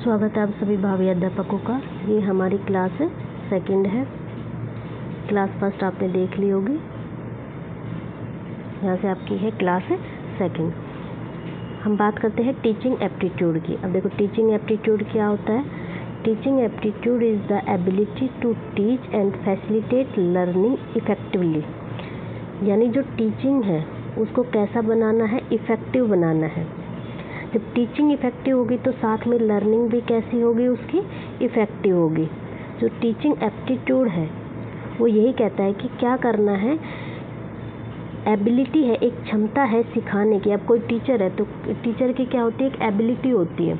स्वागत है आप सभी भावी अध्यापकों का। ये हमारी क्लास सेकंड है। क्लास फर्स्ट आपने देख ली होगी, यहाँ से आपकी है क्लास सेकंड। हम बात करते हैं टीचिंग एप्टीट्यूड की। अब देखो टीचिंग एप्टीट्यूड क्या होता है। Teaching aptitude is the ability to teach and facilitate learning effectively. यानी जो टीचिंग है उसको कैसा बनाना है, इफ़ेक्टिव बनाना है। जब टीचिंग इफ़ेक्टिव होगी तो साथ में लर्निंग भी कैसी होगी, उसकी इफ़ेक्टिव होगी। जो टीचिंग एप्टीट्यूड है वो यही कहता है कि क्या करना है। एबिलिटी है, एक क्षमता है सिखाने की। अब कोई टीचर है तो टीचर की क्या होती है, एक एबिलिटी होती है।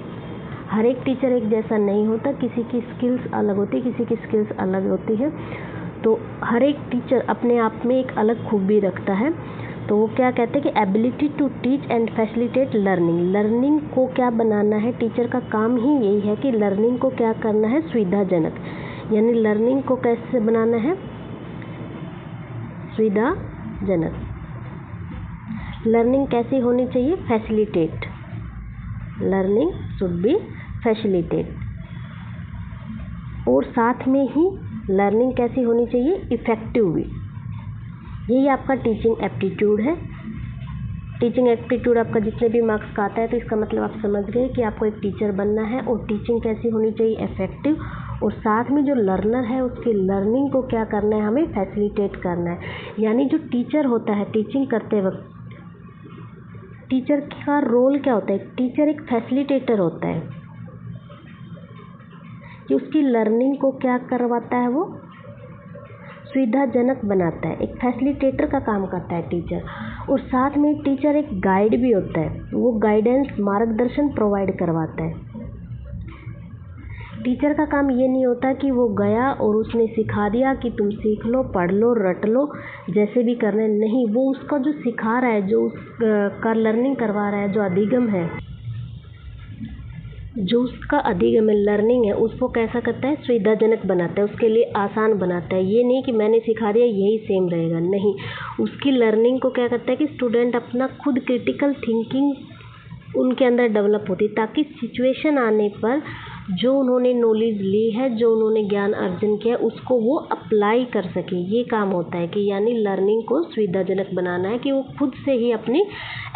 हर एक टीचर एक जैसा नहीं होता, किसी की स्किल्स अलग होती है, किसी की स्किल्स अलग होती है। तो हर एक टीचर अपने आप में एक अलग खूबी रखता है। तो वो क्या कहते हैं कि ability to teach and facilitate learning. Learning को क्या बनाना है, टीचर का काम ही यही है कि लर्निंग को क्या करना है, सुविधाजनक। यानी लर्निंग को कैसे बनाना है, सुविधाजनक। लर्निंग कैसी होनी चाहिए, facilitate. Learning should be facilitate. और साथ में ही लर्निंग कैसी होनी चाहिए, इफ़ेक्टिव भी। यही आपका टीचिंग एप्टीट्यूड है। टीचिंग एप्टीट्यूड आपका जितने भी मार्क्स का आता है तो इसका मतलब आप समझ गए कि आपको एक टीचर बनना है। और टीचिंग कैसी होनी चाहिए, इफ़ेक्टिव। और साथ में जो लर्नर है उसकी लर्निंग को क्या करना है, हमें फैसिलिटेट करना है। यानी जो टीचर होता है टीचिंग करते वक्त, टीचर का रोल क्या होता है, टीचर एक फैसिलिटेटर होता है कि उसकी लर्निंग को क्या करवाता है, वो सुविधाजनक बनाता है। एक फैसिलिटेटर का काम करता है टीचर। और साथ में टीचर एक गाइड भी होता है, वो गाइडेंस, मार्गदर्शन प्रोवाइड करवाता है। टीचर का काम ये नहीं होता कि वो गया और उसने सिखा दिया कि तुम सीख लो, पढ़ लो, रट लो, जैसे भी करना है। नहीं, वो उसका जो सिखा रहा है, जो उसका लर्निंग करवा रहा है, जो अधिगम है, जो उसका अधिगम लर्निंग है, उसको कैसा करता है, सुविधाजनक बनाता है, उसके लिए आसान बनाता है। ये नहीं कि मैंने सिखा दिया यही सेम रहेगा, नहीं। उसकी लर्निंग को क्या करता है कि स्टूडेंट अपना खुद क्रिटिकल थिंकिंग उनके अंदर डेवलप होती है, ताकि सिचुएशन आने पर जो उन्होंने नॉलेज ली है, जो उन्होंने ज्ञान अर्जन किया है, उसको वो अप्लाई कर सके। ये काम होता है कि यानी लर्निंग को सुविधाजनक बनाना है कि वो खुद से ही अपनी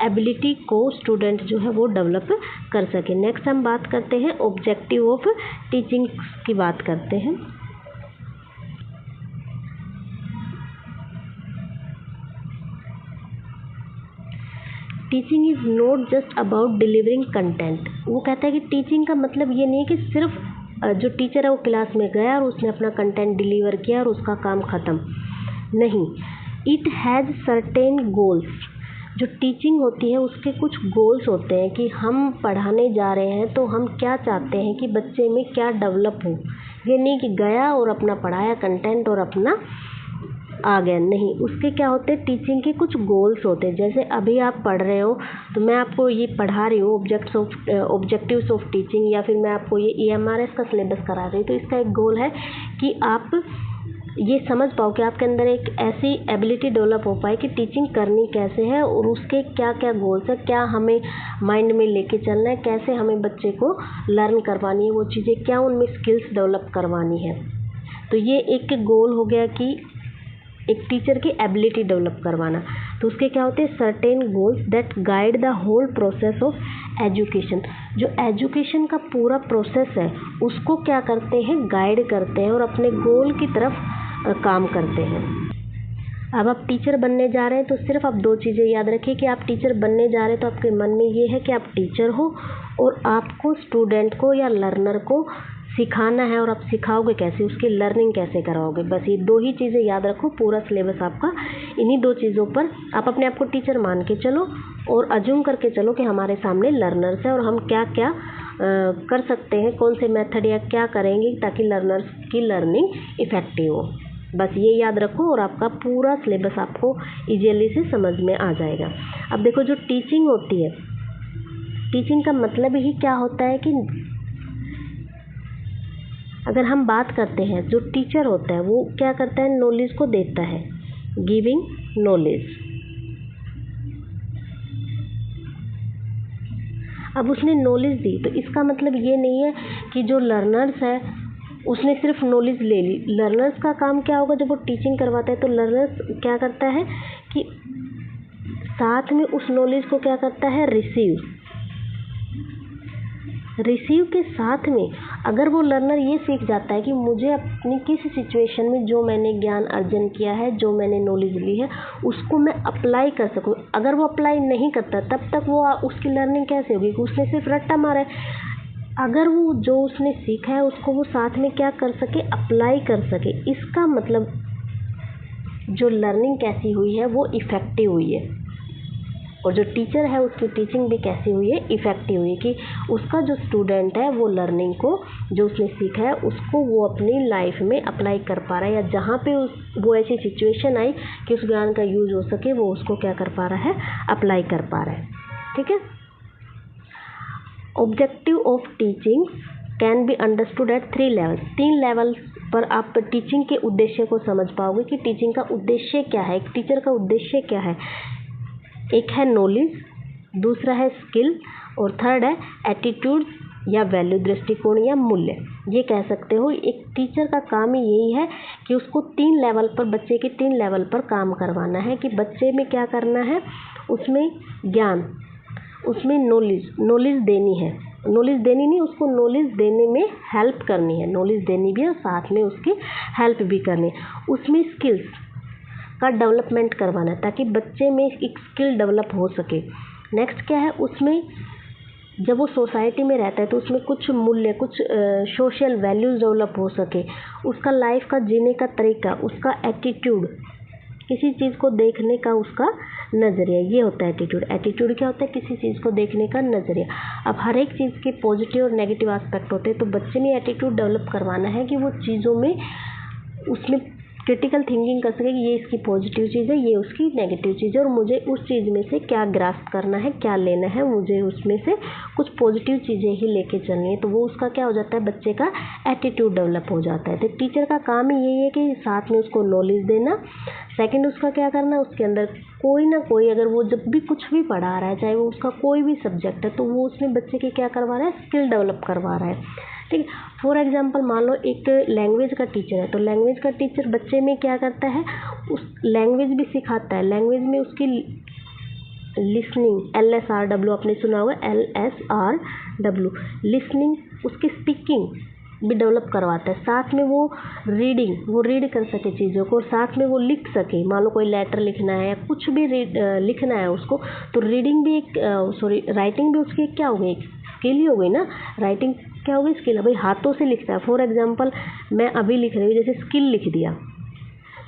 एबिलिटी को स्टूडेंट जो है वो डेवलप कर सके। नेक्स्ट हम बात करते हैं ऑब्जेक्टिव ऑफ टीचिंग की बात करते हैं। Teaching is not just about delivering content. वो कहता है कि टीचिंग का मतलब ये नहीं है कि सिर्फ जो टीचर है वो क्लास में गया और उसने अपना कंटेंट डिलीवर किया और उसका काम ख़त्म। नहीं, इट हैज़ सर्टेन गोल्स। जो टीचिंग होती है उसके कुछ गोल्स होते हैं कि हम पढ़ाने जा रहे हैं तो हम क्या चाहते हैं कि बच्चे में क्या डेवलप हो। ये नहीं कि गया और अपना पढ़ाया कंटेंट और अपना आ गया, नहीं। उसके क्या होते हैं, टीचिंग के कुछ गोल्स होते हैं। जैसे अभी आप पढ़ रहे हो तो मैं आपको ये पढ़ा रही हूँ ऑब्जेक्टिव्स ऑफ टीचिंग, या फिर मैं आपको ये EMRS का सिलेबस करा रही हूँ। तो इसका एक गोल है कि आप ये समझ पाओ कि आपके अंदर एक ऐसी एबिलिटी डेवलप हो पाए कि टीचिंग करनी कैसे है और उसके क्या क्या गोल्स है, क्या हमें माइंड में लेके चलना है, कैसे हमें बच्चे को लर्न करवानी है वो चीज़ें, क्या उनमें स्किल्स डेवलप करवानी है। तो ये एक गोल हो गया कि एक टीचर की एबिलिटी डेवलप करवाना। तो उसके क्या होते हैं, certain goals that guide the whole process of education. जो एजुकेशन का पूरा प्रोसेस है उसको क्या करते हैं, गाइड करते हैं और अपने गोल की तरफ काम करते हैं। अब आप टीचर बनने जा रहे हैं तो सिर्फ आप दो चीज़ें याद रखिए कि आप टीचर बनने जा रहे हैं तो आपके मन में ये है कि आप टीचर हो और आपको स्टूडेंट को या लर्नर को सिखाना है। और आप सिखाओगे कैसे, उसकी लर्निंग कैसे कराओगे। बस ये दो ही चीज़ें याद रखो। पूरा सिलेबस आपका इन्हीं दो चीज़ों पर, आप अपने आप को टीचर मान के चलो और अज्यूम करके चलो कि हमारे सामने लर्नर्स हैं और हम क्या क्या कर सकते हैं, कौन से मेथड या क्या करेंगे ताकि लर्नर्स की लर्निंग इफ़ेक्टिव हो। बस ये याद रखो और आपका पूरा सिलेबस आपको ईजीली से समझ में आ जाएगा। अब देखो जो टीचिंग होती है, टीचिंग का मतलब ही क्या होता है कि अगर हम बात करते हैं, जो टीचर होता है वो क्या करता है, नॉलेज को देता है, गिविंग नॉलेज। अब उसने नॉलेज दी, तो इसका मतलब ये नहीं है कि जो लर्नर्स है उसने सिर्फ नॉलेज ले ली। लर्नर्स का काम क्या होगा, जब वो टीचिंग करवाता है तो लर्नर्स क्या करता है कि साथ में उस नॉलेज को क्या करता है, रिसीव के साथ में अगर वो लर्नर ये सीख जाता है कि मुझे अपनी किस सिचुएशन में जो मैंने ज्ञान अर्जन किया है, जो मैंने नॉलेज ली है, उसको मैं अप्लाई कर सकूँ। अगर वो अप्लाई नहीं करता तब तक वो उसकी लर्निंग कैसे होगी, उसने सिर्फ रट्टा मारा है। अगर वो जो उसने सीखा है उसको वो साथ में क्या कर सके, अप्लाई कर सके, इसका मतलब जो लर्निंग कैसी हुई है वो इफ़ेक्टिव हुई है। और जो टीचर है उसकी टीचिंग भी कैसी हुई है, इफ़ेक्टिव हुई है कि उसका जो स्टूडेंट है वो लर्निंग को, जो उसने सीखा है उसको वो अपनी लाइफ में अप्लाई कर पा रहा है, या जहाँ पे वो ऐसी सिचुएशन आई कि उस ज्ञान का यूज हो सके वो उसको क्या कर पा रहा है, अप्लाई कर पा रहा है। ठीक है। Objective of teaching can be understood eight 3 levels. 3 level पर आप टीचिंग के उद्देश्य को समझ पाओगे कि टीचिंग का उद्देश्य क्या है, एक टीचर का उद्देश्य क्या है। एक है नॉलेज, दूसरा है स्किल, और थर्ड है एटीट्यूड या वैल्यू, दृष्टिकोण या मूल्य। ये कह सकते हो एक टीचर का काम ही यही है कि उसको 3 लेवल पर, बच्चे के 3 लेवल पर काम करवाना है कि बच्चे में क्या करना है, उसमें ज्ञान, उसमें नॉलेज देनी है, नॉलेज देनी नहीं, उसको नॉलेज देने में हेल्प करनी है, नॉलेज देनी भी और साथ में उसकी हेल्प भी करनी है। उसमें स्किल्स का डेवलपमेंट करवाना है ताकि बच्चे में एक स्किल डेवलप हो सके। नेक्स्ट क्या है, उसमें जब वो सोसाइटी में रहता है तो उसमें कुछ मूल्य, कुछ सोशल वैल्यूज़ डेवलप हो सके, उसका लाइफ का जीने का तरीका, उसका एटीट्यूड, किसी चीज़ को देखने का उसका नज़रिया, ये होता है एटीट्यूड। एटीट्यूड क्या होता है, किसी चीज़ को देखने का नज़रिया। अब हर एक चीज़ के पॉजिटिव और नेगेटिव एस्पेक्ट होते हैं, तो बच्चे में एटीट्यूड डेवलप करवाना है कि वो चीज़ों में, उसमें क्रिटिकल थिंकिंग कर सके कि ये इसकी पॉजिटिव चीज़ है, ये उसकी नेगेटिव चीज़ है, और मुझे उस चीज़ में से क्या ग्रास्प करना है, क्या लेना है, मुझे उसमें से कुछ पॉजिटिव चीज़ें ही लेके चलनी है। तो वो उसका क्या हो जाता है, बच्चे का एटीट्यूड डेवलप हो जाता है। तो टीचर का काम ही यही है कि साथ में उसको नॉलेज देना। सेकंड, उसका क्या करना, उसके अंदर कोई ना कोई, अगर वो जब भी कुछ भी पढ़ा रहा है, चाहे वो उसका कोई भी सब्जेक्ट है, तो वो उसमें बच्चे के क्या करवा रहा है, स्किल डेवलप करवा रहा है। ठीक है। फॉर एग्जांपल मान लो एक लैंग्वेज का टीचर है, तो लैंग्वेज का टीचर बच्चे में क्या करता है, उस लैंग्वेज भी सिखाता है, लैंग्वेज में उसकी लिसनिंग, LSRW आपने सुना होगा, LSRW, लिसनिंग, उसकी स्पीकिंग भी डेवलप करवाता है। साथ में वो रीडिंग, वो रीड कर सके चीज़ों को, और साथ में वो लिख सके। मान लो कोई लेटर लिखना है या कुछ भी लिखना है उसको, तो रीडिंग भी एक राइटिंग भी उसकी क्या हो गई, एक स्किल ही हो गई ना। राइटिंग क्या हो गई, स्किल है भाई, हाथों से लिखता है। फॉर एग्जांपल मैं अभी लिख रही हूँ, जैसे स्किल लिख दिया,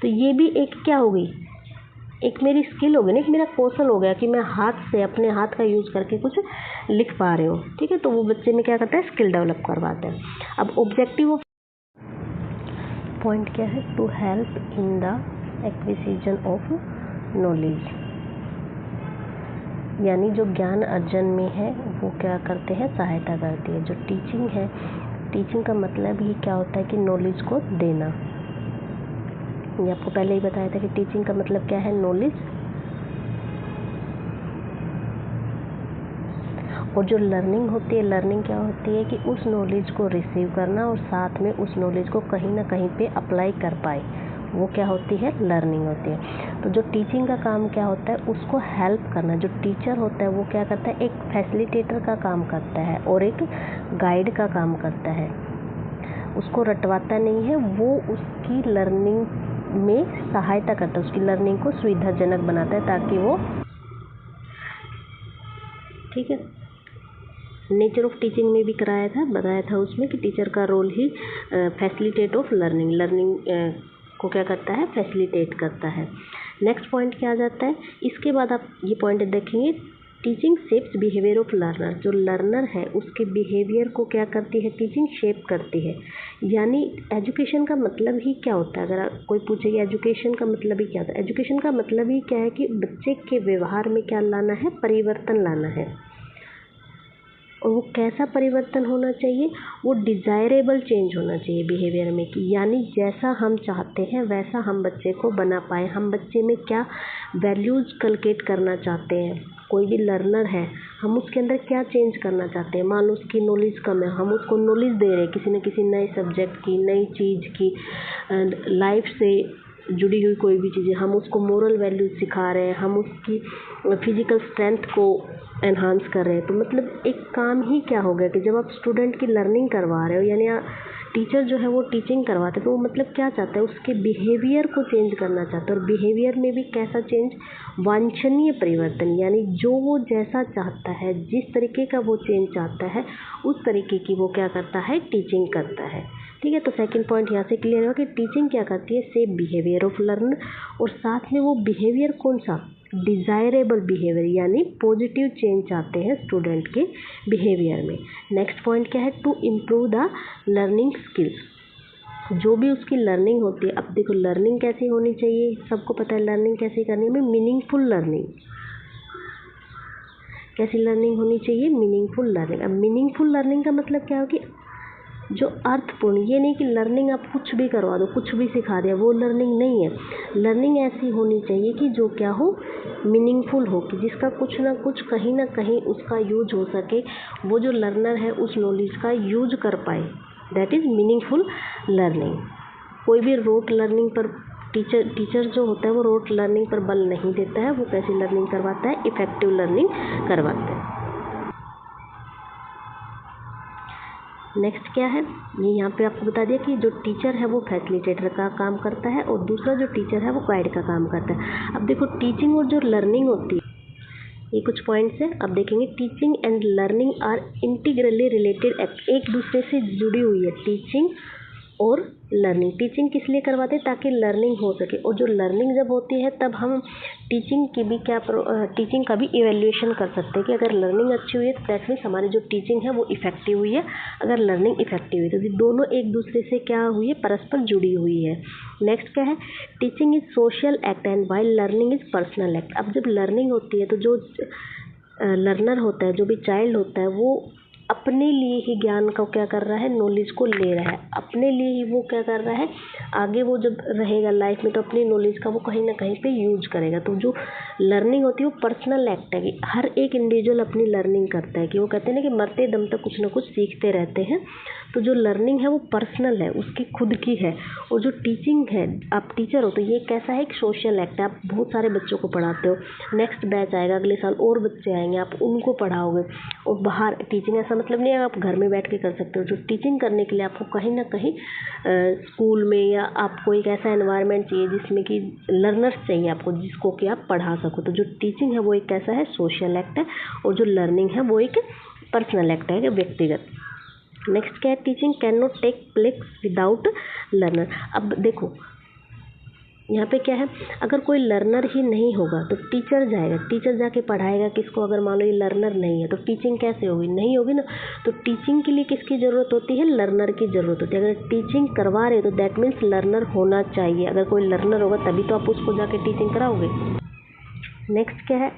तो ये भी एक क्या हो गई, एक मेरी स्किल हो गई ना, एक मेरा कौशल हो गया कि मैं हाथ से, अपने हाथ का यूज़ करके कुछ लिख पा रही हूँ। ठीक है। तो वो बच्चे में क्या करता है, स्किल डेवलप करवाता है। अब ऑब्जेक्टिव ऑफ पॉइंट क्या है, to help in the acquisition of knowledge, यानी जो ज्ञान अर्जन में है वो क्या करते हैं, सहायता करती है। जो टीचिंग है, टीचिंग का मतलब ही क्या होता है कि नॉलेज को देना। ये आपको पहले ही बताया था कि टीचिंग का मतलब क्या है, नॉलेज। और जो लर्निंग होती है, लर्निंग क्या होती है कि उस नॉलेज को रिसीव करना और साथ में उस नॉलेज को कहीं ना कहीं पे अप्लाई कर पाए, वो क्या होती है, लर्निंग होती है। तो जो टीचिंग का काम क्या होता है, उसको हेल्प करना। जो टीचर होता है वो क्या करता है, एक फैसिलिटेटर का काम करता है और एक गाइड का काम करता है। उसको रटवाता नहीं है, वो उसकी लर्निंग में सहायता करता है, उसकी लर्निंग को सुविधाजनक बनाता है ताकि वो, ठीक है। नेचर ऑफ टीचिंग में भी कराया था, बताया था उसमें कि टीचर का रोल ही फैसिलिटेट ऑफ लर्निंग, लर्निंग को क्या करता है, फैसिलिटेट करता है। नेक्स्ट पॉइंट क्या आ जाता है, इसके बाद आप ये पॉइंट देखेंगे, teaching shapes behaviour of learner. जो लर्नर है उसके बिहेवियर को क्या करती है, टीचिंग शेप करती है। यानी एजुकेशन का मतलब ही क्या होता है, अगर कोई पूछे कि एजुकेशन का मतलब ही क्या होता है, एजुकेशन का मतलब ही क्या है कि बच्चे के व्यवहार में क्या लाना है, परिवर्तन लाना है। और वो कैसा परिवर्तन होना चाहिए, वो डिज़ायरेबल चेंज होना चाहिए बिहेवियर में, कि यानी जैसा हम चाहते हैं वैसा हम बच्चे को बना पाए। हम बच्चे में क्या वैल्यूज़ कलकेट करना चाहते हैं, कोई भी लर्नर है हम उसके अंदर क्या चेंज करना चाहते हैं। मान लो उसकी नॉलेज कम है, हम उसको नॉलेज दे रहे हैं किसी न किसी नए सब्जेक्ट की, नई चीज़ की, लाइफ से जुड़ी हुई कोई भी चीज़ें, हम उसको मोरल वैल्यूज सिखा रहे हैं, हम उसकी फिजिकल स्ट्रेंथ को एनहांस कर रहे हैं। तो मतलब एक काम ही क्या हो गया कि जब आप स्टूडेंट की लर्निंग करवा रहे हो, यानी टीचर जो है वो टीचिंग करवाते हैं, तो वो मतलब क्या चाहता है, उसके बिहेवियर को चेंज करना चाहता है। और बिहेवियर में भी कैसा चेंज, वांछनीय परिवर्तन, यानी जो वो जैसा चाहता है, जिस तरीके का वो चेंज चाहता है, उस तरीके की वो क्या करता है, टीचिंग करता है। ठीक है, तो सेकंड पॉइंट यहाँ से क्लियर हुआ कि टीचिंग क्या करती है, सेव बिहेवियर ऑफ लर्नर, और साथ में वो बिहेवियर कौन सा, डिज़ायरेबल बिहेवियर, यानी पॉजिटिव चेंज चाहते हैं स्टूडेंट के बिहेवियर में। नेक्स्ट पॉइंट क्या है, to improve the learning skills. जो भी उसकी लर्निंग होती है, अब देखो लर्निंग कैसी होनी चाहिए, सबको पता है लर्निंग कैसे करनी है, मीनिंगफुल लर्निंग। कैसी लर्निंग होनी चाहिए, मीनिंगफुल लर्निंग। अब मीनिंगफुल लर्निंग का मतलब क्या हो कि जो अर्थपूर्ण, ये नहीं कि लर्निंग आप कुछ भी करवा दो, कुछ भी सिखा दिया, वो लर्निंग नहीं है। लर्निंग ऐसी होनी चाहिए कि जो क्या हो, मीनिंगफुल हो, कि जिसका कुछ ना कुछ कहीं ना कहीं उसका यूज हो सके, वो जो लर्नर है उस नॉलेज का यूज कर पाए, दैट इज़ मीनिंगफुल लर्निंग। कोई भी रोट लर्निंग पर टीचर जो होता है वो रोट लर्निंग पर बल नहीं देता है, वो कैसी लर्निंग करवाता है, इफेक्टिव लर्निंग करवाता है। नेक्स्ट क्या है, ये यहाँ पे आपको बता दिया कि जो टीचर है वो फैसिलिटेटर का काम करता है, और दूसरा जो टीचर है वो गाइड का काम करता है। अब देखो टीचिंग और जो लर्निंग होती है, ये कुछ पॉइंट्स हैं, अब देखेंगे। Teaching and learning are integrally related, एक दूसरे से जुड़ी हुई है टीचिंग और लर्निंग। टीचिंग किस लिए करवाते हैं, ताकि लर्निंग हो सके, और जो लर्निंग जब होती है तब हम टीचिंग की भी टीचिंग का भी इवैल्यूएशन कर सकते हैं कि अगर लर्निंग अच्छी हुई है तो दैट मीन्स हमारी जो टीचिंग है वो इफेक्टिव हुई है। अगर लर्निंग इफेक्टिव हुई तो ये दोनों एक दूसरे से क्या हुई है, परस्पर जुड़ी हुई है। नेक्स्ट क्या है, teaching is social act and while learning is personal act. अब जब लर्निंग होती है तो जो लर्नर होता है, जो भी चाइल्ड होता है, वो अपने लिए ही ज्ञान का क्या कर रहा है, नॉलेज को ले रहा है, अपने लिए ही वो क्या कर रहा है, आगे वो जब रहेगा लाइफ में तो अपनी नॉलेज का वो कहीं ना कहीं पे यूज करेगा। तो जो लर्निंग होती है वो पर्सनल एक्ट है, कि हर एक इंडिविजुअल अपनी लर्निंग करता है, कि वो कहते हैं ना कि मरते दम तक कुछ ना कुछ सीखते रहते हैं। तो जो लर्निंग है वो पर्सनल है, उसकी खुद की है। और जो टीचिंग है, आप टीचर हो तो ये कैसा है, एक सोशल एक्ट है, आप बहुत सारे बच्चों को पढ़ाते हो, नेक्स्ट बैच आएगा, अगले साल और बच्चे आएंगे, आप उनको पढ़ाओगे। और बाहर टीचिंग ऐसा मतलब नहीं है आप घर में बैठ के कर सकते हो, जो टीचिंग करने के लिए आपको कहीं ना कहीं स्कूल में, या आपको एक ऐसा एनवायरनमेंट चाहिए जिसमें कि लर्नर्स चाहिए आपको, जिसको कि आप पढ़ा सको। तो जो टीचिंग है वो एक कैसा है, सोशल एक्ट है, और जो लर्निंग है वो एक पर्सनल एक्ट है, व्यक्तिगत। नेक्स्ट क्या है, teaching can not take place without learner. अब देखो यहाँ पे क्या है, अगर कोई लर्नर ही नहीं होगा तो टीचर जाएगा, टीचर जाके पढ़ाएगा किसको, अगर मान लो ये लर्नर नहीं है तो टीचिंग कैसे होगी, नहीं होगी ना। तो टीचिंग के लिए किसकी ज़रूरत होती है, लर्नर की ज़रूरत होती है। अगर टीचिंग करवा रहे हो तो दैट मीन्स लर्नर होना चाहिए, अगर कोई लर्नर होगा तभी तो आप उसको जाके टीचिंग कराओगे। नेक्स्ट क्या है,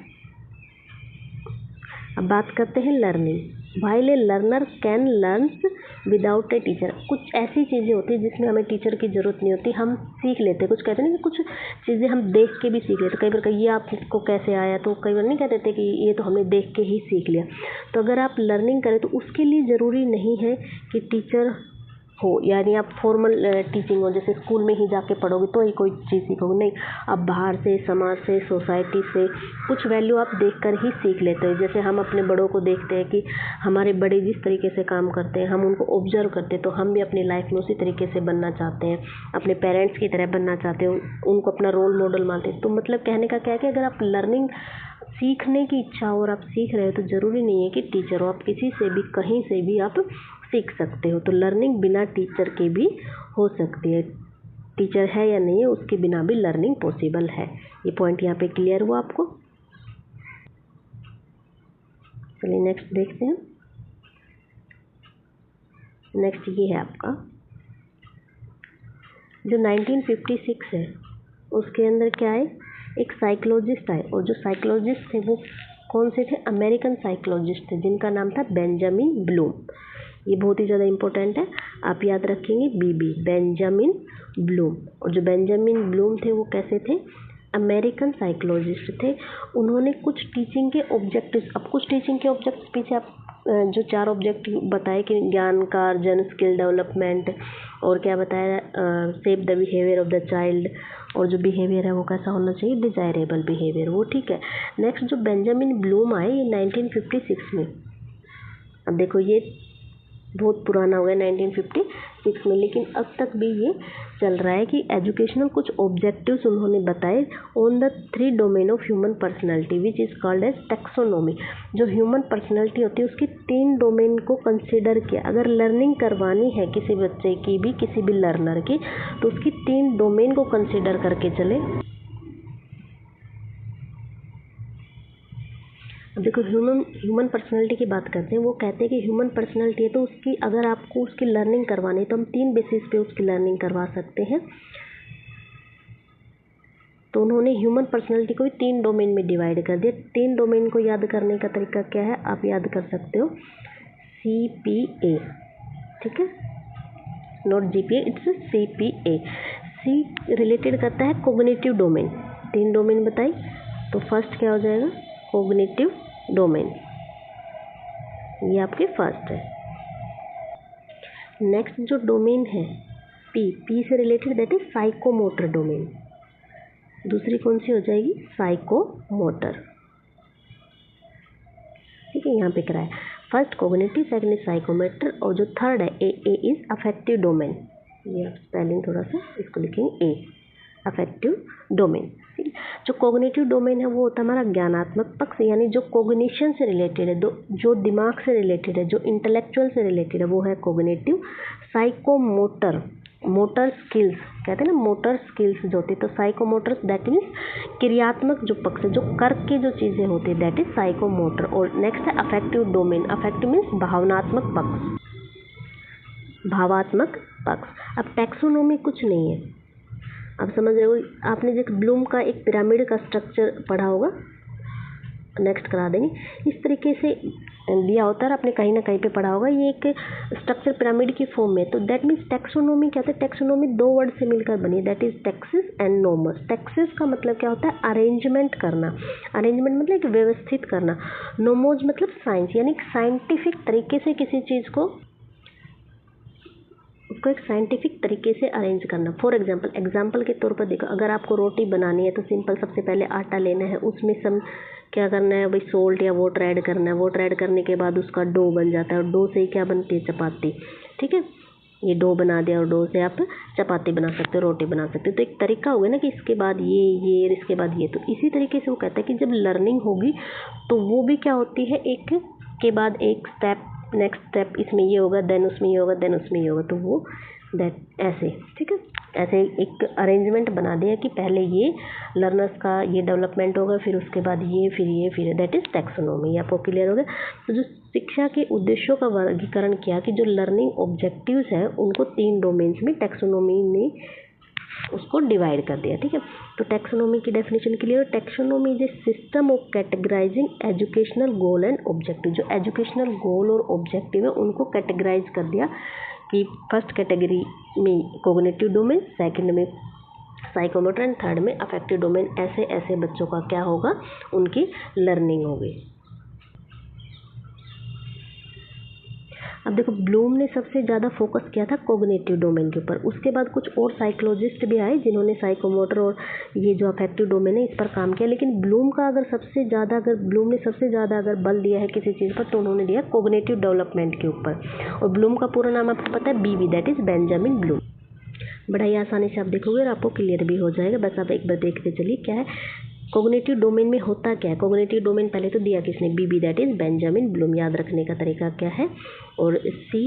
अब बात करते हैं learning. While A learner can learns without a teacher. कुछ ऐसी चीज़ें होती हैं जिसमें हमें टीचर की ज़रूरत नहीं होती, हम सीख लेते हैं। कुछ कहते हैं ना कि कुछ चीज़ें हम देख के भी सीख लेते, कई बार ये आपको कैसे आया, तो कई बार नहीं कहते थे कि ये तो हमने देख के ही सीख लिया। तो अगर आप लर्निंग करें तो उसके लिए ज़रूरी नहीं है कि टीचर हो, यानी आप फॉर्मल टीचिंग हो, जैसे स्कूल में ही जाके पढ़ोगे तो ही कोई चीज़ सीखोगे, नहीं। आप बाहर से, समाज से, सोसाइटी से कुछ वैल्यू आप देखकर ही सीख लेते हो। जैसे हम अपने बड़ों को देखते हैं कि हमारे बड़े जिस तरीके से काम करते हैं, हम उनको ऑब्जर्व करते हैं, तो हम भी अपनी लाइफ में उसी तरीके से बनना चाहते हैं, अपने पेरेंट्स की तरह बनना चाहते हैं, उनको अपना रोल मॉडल मानते हैं। तो मतलब कहने का क्या है कि अगर आप लर्निंग सीखने की इच्छा हो और आप सीख रहे हो तो ज़रूरी नहीं है कि टीचर हो, आप किसी से भी, कहीं से भी आप सीख सकते हो। तो लर्निंग बिना टीचर के भी हो सकती है, टीचर है या नहीं है उसके बिना भी लर्निंग पॉसिबल है। ये पॉइंट यहाँ पे क्लियर हुआ आपको। चलिए नेक्स्ट देखते हैं। नेक्स्ट ये है आपका जो 1956 है, उसके अंदर क्या है, एक साइकोलॉजिस्ट आए, और जो साइकोलॉजिस्ट थे वो कौन से थे? अमेरिकन साइकोलॉजिस्ट थे जिनका नाम था बेंजामिन ब्लूम। ये बहुत ही ज़्यादा इंपॉर्टेंट है, आप याद रखेंगे बीबी, बेंजामिन ब्लूम। और जो बेंजामिन ब्लूम थे वो कैसे थे? अमेरिकन साइकोलॉजिस्ट थे। उन्होंने कुछ टीचिंग के ऑब्जेक्टिव्स, अब कुछ टीचिंग के ऑब्जेक्टिव्स पीछे आप जो 4 ऑब्जेक्टिव बताए कि ज्ञान का अर्जन, स्किल डेवलपमेंट, और क्या बताया, shape the behaviour of the child, और जो बिहेवियर है वो कैसा होना चाहिए? डिजायरेबल बिहेवियर, वो ठीक है। नेक्स्ट जो बेंजामिन ब्लूम आए ये 1956 में। अब देखो ये बहुत पुराना हो गया 1956 में, लेकिन अब तक भी ये चल रहा है कि एजुकेशनल कुछ ऑब्जेक्टिव्स उन्होंने बताए on the 3 domain of human personality which is called as taxonomy. जो ह्यूमन पर्सनैलिटी होती है उसकी 3 डोमेन को कंसिडर किया। अगर लर्निंग करवानी है किसी बच्चे की भी, किसी भी लर्नर की, तो उसकी 3 डोमेन को कंसिडर करके चले। अब देखो ह्यूमन पर्सनैलिटी की बात करते हैं। वो कहते हैं कि ह्यूमन पर्सनैलिटी है तो उसकी, अगर आपको उसकी लर्निंग करवानी है तो हम 3 बेसिस पे उसकी लर्निंग करवा सकते हैं। तो उन्होंने ह्यूमन पर्सनैलिटी को भी 3 डोमेन में डिवाइड कर दिया। 3 डोमेन को याद करने का तरीका क्या है? आप याद कर सकते हो CPA, ठीक है, not GPA, it's CPA। C related करता है कोग्निटिव डोमेन। 3 डोमेन बताई, तो फर्स्ट क्या हो जाएगा? कोग्निटिव डोमेन, ये आपके फर्स्ट है। नेक्स्ट जो डोमेन है पी से related, that is psychomotor domain. दूसरी कौन सी हो जाएगी? साइकोमोटर, ठीक है, यहाँ पे कराया first cognitive, second is psychomotor, और जो थर्ड है ए इज अफेक्टिव डोमेन। ये आप स्पेलिंग थोड़ा सा इसको लिखेंगे, ए अफेक्टिव डोमेन। जो कोग्निटिव डोमेन है वो होता है हमारा ज्ञानात्मक पक्ष, यानी जो कोग्निशन से रिलेटेड है, जो दिमाग से रिलेटेड है, जो इंटेलेक्चुअल से रिलेटेड है, वो है कोग्निटिव। साइकोमोटर, मोटर स्किल्स कहते हैं ना, मोटर स्किल्स जो होती है, तो साइकोमोटर दैट मीन्स क्रियात्मक जो पक्ष है, जो कर के जो चीज़ें होती है, दैट इज साइकोमोटर। और नेक्स्ट है अफेक्टिव डोमेन। अफेक्टिव मीन्स भावनात्मक पक्ष, भावात्मक पक्ष। अब टैक्सोनॉमी कुछ नहीं है, आप समझ रहे हो। आपने जो ब्लूम का एक पिरामिड का स्ट्रक्चर पढ़ा होगा, नेक्स्ट करा देंगे, इस तरीके से दिया होता है, आपने कहीं ना कहीं पे पढ़ा होगा, ये एक स्ट्रक्चर पिरामिड की फॉर्म में। तो दैट मीन्स टैक्सोनॉमी क्या होता है? टैक्सोनॉमी 2 वर्ड से मिलकर बनी है, that is taxis and nomos. Taxis का मतलब क्या होता है? अरेंजमेंट करना, अरेंजमेंट मतलब एक व्यवस्थित करना। नोमोज मतलब साइंस, यानी साइंटिफिक तरीके से किसी चीज़ को उसको एक साइंटिफिक तरीके से अरेंज करना। फॉर एग्जाम्पल के तौर पर देखो, अगर आपको रोटी बनानी है तो सिंपल सबसे पहले आटा लेना है, उसमें सब क्या करना है भाई, सोल्ट या वाटर ऐड करना है। वाटर ऐड करने के बाद उसका डो बन जाता है, और डो से ही क्या बनती है? चपाती, ठीक है। ये डो बना दिया और डो से आप चपाती बना सकते हो, रोटी बना सकते हो। तो एक तरीका हो गया ना कि इसके बाद ये और इसके बाद ये। तो इसी तरीके से वो कहता है कि जब लर्निंग होगी तो वो भी क्या होती है, एक के बाद एक स्टेप, नेक्स्ट स्टेप, इसमें ये होगा, देन उसमें ये होगा, देन उसमें ये होगा। तो वो दैट ऐसे, ठीक है, ऐसे एक अरेंजमेंट बना दिया कि पहले ये लर्नर्स का ये डेवलपमेंट होगा, फिर उसके बाद ये, फिर दैट इज टैक्सोनॉमी। आपको क्लियर हो गया। तो जो शिक्षा के उद्देश्यों का वर्गीकरण किया कि जो लर्निंग ऑब्जेक्टिव्स हैं उनको 3 डोमेन्स में टैक्सोनॉमी ने उसको डिवाइड कर दिया, ठीक है। तो टैक्सोनॉमी की definition clear. Taxonomy is a system of categorising educational goal and objective. जो एजुकेशनल गोल और ऑब्जेक्टिव है उनको कैटेगराइज कर दिया कि फर्स्ट कैटेगरी में कोग्निटिव डोमेन, सेकंड में साइकोमोटर एंड थर्ड में अफेक्टिव डोमेन। ऐसे ऐसे बच्चों का क्या होगा, उनकी लर्निंग होगी। अब देखो ब्लूम ने सबसे ज़्यादा फोकस किया था कोग्निटिव डोमेन के ऊपर। उसके बाद कुछ और साइकोलॉजिस्ट भी आए जिन्होंने साइकोमोटर और ये जो अफेक्टिव डोमेन है इस पर काम किया, लेकिन ब्लूम ने सबसे ज़्यादा अगर बल दिया है किसी चीज़ पर तो उन्होंने दिया कोग्निटिव डेवलपमेंट के ऊपर। और ब्लूम का पूरा नाम आपको पता है, बीबी, दैट इज बेंजामिन ब्लूम। बड़ा ही आसानी से आप देखोगे और आपको क्लियर भी हो जाएगा। बस आप एक बार देखते चलिए क्या है कोग्निटिव डोमेन में होता क्या है। कोग्निटिव डोमेन पहले तो दिया किसने, बीबी, दैट इज बेंजामिन ब्लूम। याद रखने का तरीका क्या है, और सी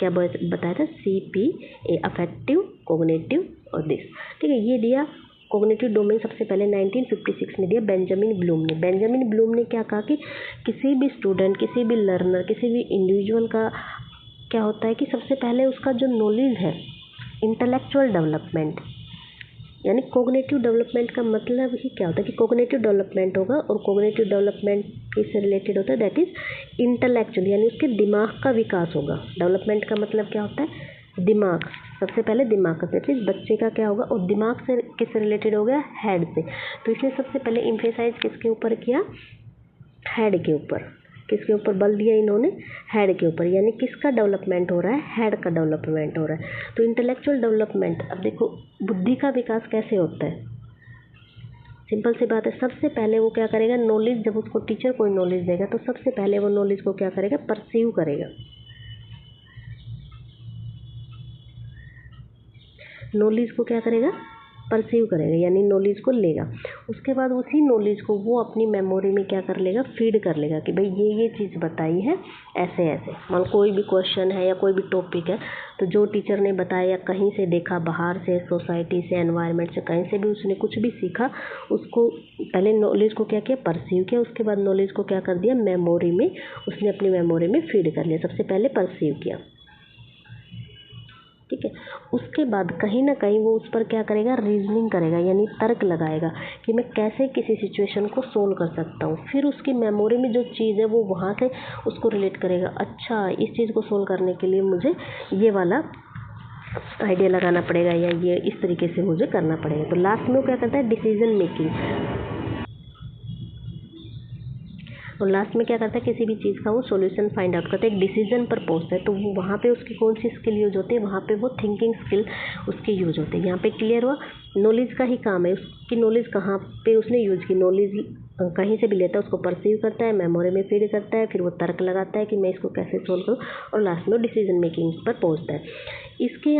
क्या बताया था, CPA अफेक्टिव, कोग्निटिव और दिस, ठीक है। ये दिया कोग्निटिव डोमेन सबसे पहले 1956 में दिया बेंजामिन ब्लूम ने। बेंजामिन ब्लूम ने क्या कहा कि किसी भी स्टूडेंट, किसी भी लर्नर, किसी भी इंडिविजुअल का क्या होता है कि सबसे पहले उसका जो नॉलेज है, इंटेलेक्चुअल डेवलपमेंट, यानी कोग्निटिव डेवलपमेंट का मतलब ही क्या होता है कि कोग्निटिव डेवलपमेंट होगा, और कोग्निटिव डेवलपमेंट किससे रिलेटेड होता है? दैट इज इंटेलेक्चुअल, यानी उसके दिमाग का विकास होगा। डेवलपमेंट का मतलब क्या होता है? दिमाग। सबसे पहले दिमाग का, दैट इज बच्चे का क्या होगा, और दिमाग से किससे रिलेटेड हो गया? हेड से। तो इसने सबसे पहले इम्फेसाइज किसके ऊपर किया? हेड के ऊपर। किसके ऊपर बल दिया इन्होंने? हेड के ऊपर। यानी किसका डेवलपमेंट हो रहा है? हेड का डेवलपमेंट हो रहा है। तो इंटेलेक्चुअल डेवलपमेंट, अब देखो बुद्धि का विकास कैसे होता है? सिंपल सी बात है, सबसे पहले वो क्या करेगा? नॉलेज, जब उसको टीचर कोई नॉलेज देगा तो सबसे पहले वो नॉलेज को क्या करेगा? परसीव करेगा। नॉलेज को क्या करेगा? परसीव करेगा, यानी नॉलेज को लेगा। उसके बाद उसी नॉलेज को वो अपनी मेमोरी में क्या कर लेगा? फीड कर लेगा कि भाई ये चीज़ बताई है ऐसे ऐसे। मान कोई भी क्वेश्चन है या कोई भी टॉपिक है, तो जो टीचर ने बताया, कहीं से देखा, बाहर से, सोसाइटी से, एनवायरनमेंट से, कहीं से भी उसने कुछ भी सीखा, उसको पहले नॉलेज को क्या किया? परसीव किया। उसके बाद नॉलेज को क्या कर दिया? मेमोरी में, उसने अपनी मेमोरी में फीड कर लिया। सबसे पहले परसीव किया, ठीक है। उसके बाद कहीं ना कहीं वो उस पर क्या करेगा? रीजनिंग करेगा, यानी तर्क लगाएगा कि मैं कैसे किसी सिचुएशन को सोल्व कर सकता हूँ। फिर उसकी मेमोरी में जो चीज़ है वो वहाँ से उसको रिलेट करेगा। अच्छा, इस चीज़ को सोल्व करने के लिए मुझे ये वाला आइडिया लगाना पड़ेगा, या ये इस तरीके से मुझे करना पड़ेगा। तो लास्ट में वो क्या करता है? Decision making. और लास्ट में क्या करता है? किसी भी चीज़ का वो सॉल्यूशन फाइंड आउट करता है, एक डिसीजन पर पहुंचता है। तो वो वहाँ पे उसकी कौन सी स्किल यूज होती है? वहाँ पे वो थिंकिंग स्किल उसकी यूज होती है। यहाँ पे क्लियर हुआ? नॉलेज का ही काम है, उसकी नॉलेज कहाँ पे उसने यूज की? नॉलेज कहीं से भी लेता है, उसको परसीव करता है, मेमोरी में फीड करता है, फिर वो तर्क लगाता है कि मैं इसको कैसे सोल्व करूँ, और लास्ट में डिसीजन मेकिंग पर पहुँचता है। इसके